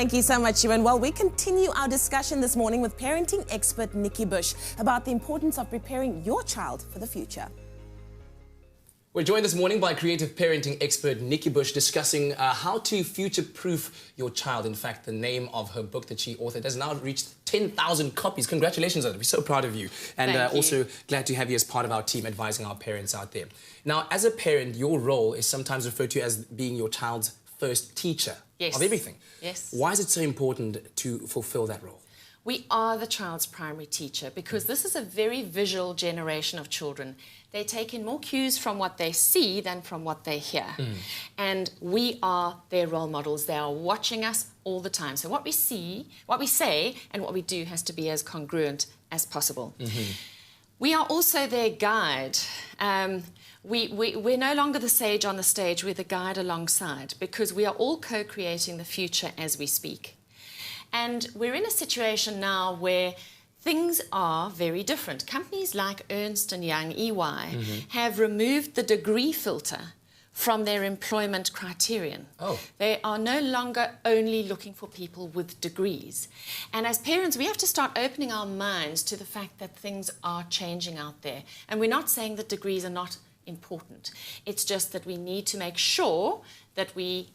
Thank you so much, Ewan. Well, we continue our discussion this morning with parenting expert Nikki Bush about the importance of preparing your child for the future. We're joined this morning by creative parenting expert Nikki Bush discussing how to future-proof your child. In fact, the name of her book that she authored has now reached 10,000 copies. Congratulations on it. We're so proud of you. And also glad to have you as part of our team advising our parents out there. Now, as a parent, your role is sometimes referred to as being your child's first teacher of everything. Yes. Why is it so important to fulfill that role? We are the child's primary teacher because this is a very visual generation of children. They take in more cues from what they see than from what they hear. And we are their role models. They are watching us all the time. So what we see, what we say, and what we do has to be as congruent as possible. We are also their guide. We're no longer the sage on the stage, we're the guide alongside because we are all co-creating the future as we speak. And we're in a situation now where things are very different. Companies like Ernst & Young, EY, have removed the degree filter from their employment criterion. They are no longer only looking for people with degrees. And as parents, we have to start opening our minds to the fact that things are changing out there. And we're not saying that degrees are not important. It's just that we need to make sure that we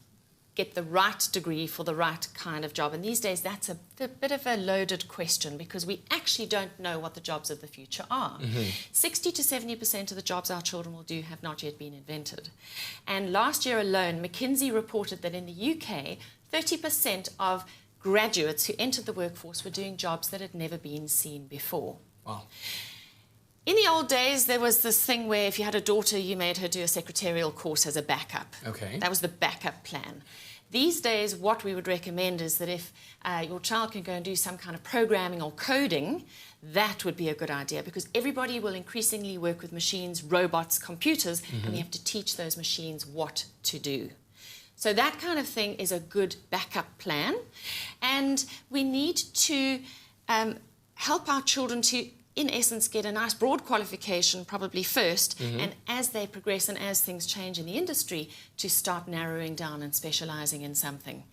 get the right degree for the right kind of job. And these days, that's a bit of a loaded question because we actually don't know what the jobs of the future are. 60 to 70% of the jobs our children will do have not yet been invented. And last year alone, McKinsey reported that in the UK, 30% of graduates who entered the workforce were doing jobs that had never been seen before. Wow. In the old days, there was this thing where if you had a daughter, you made her do a secretarial course as a backup. That was the backup plan. These days, what we would recommend is that if your child can go and do some kind of programming or coding, that would be a good idea because everybody will increasingly work with machines, robots, computers, and we have to teach those machines what to do. So that kind of thing is a good backup plan. And we need to help our children to in essence, get a nice broad qualification probably first, and as they progress and as things change in the industry, to start narrowing down and specialising in something.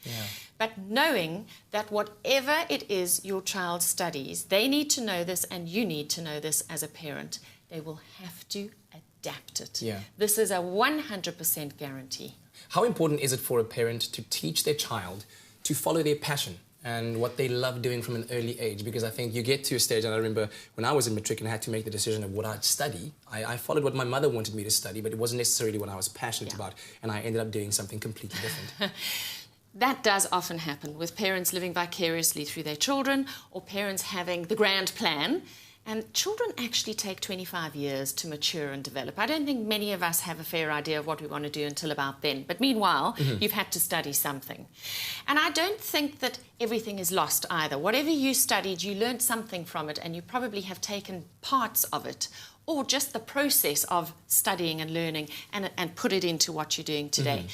But knowing that whatever it is your child studies, they need to know this and you need to know this as a parent. They will have to adapt it. This is a 100% guarantee. How important is it for a parent to teach their child to follow their passion and what they love doing from an early age? Because I think you get to a stage, and I remember when I was in matric and had to make the decision of what I'd study, I followed what my mother wanted me to study, but it wasn't necessarily what I was passionate about, and I ended up doing something completely different. That does often happen with parents living vicariously through their children or parents having the grand plan. And children actually take 25 years to mature and develop. I don't think many of us have a fair idea of what we want to do until about then. But meanwhile, you've had to study something. And I don't think that everything is lost either. Whatever you studied, you learned something from it, and you probably have taken parts of it, or just the process of studying and learning, and put it into what you're doing today.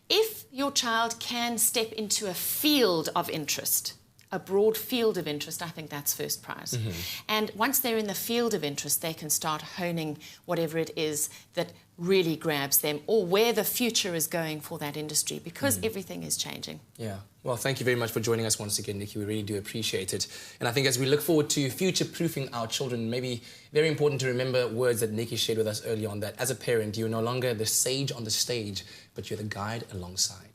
If your child can step into a field of interest, a broad field of interest, I think that's first prize. And once they're in the field of interest, they can start honing whatever it is that really grabs them or where the future is going for that industry because everything is changing. Well, thank you very much for joining us once again, Nikki. We really do appreciate it. And I think as we look forward to future-proofing our children, maybe very important to remember words that Nikki shared with us early on, that as a parent, you're no longer the sage on the stage, but you're the guide alongside.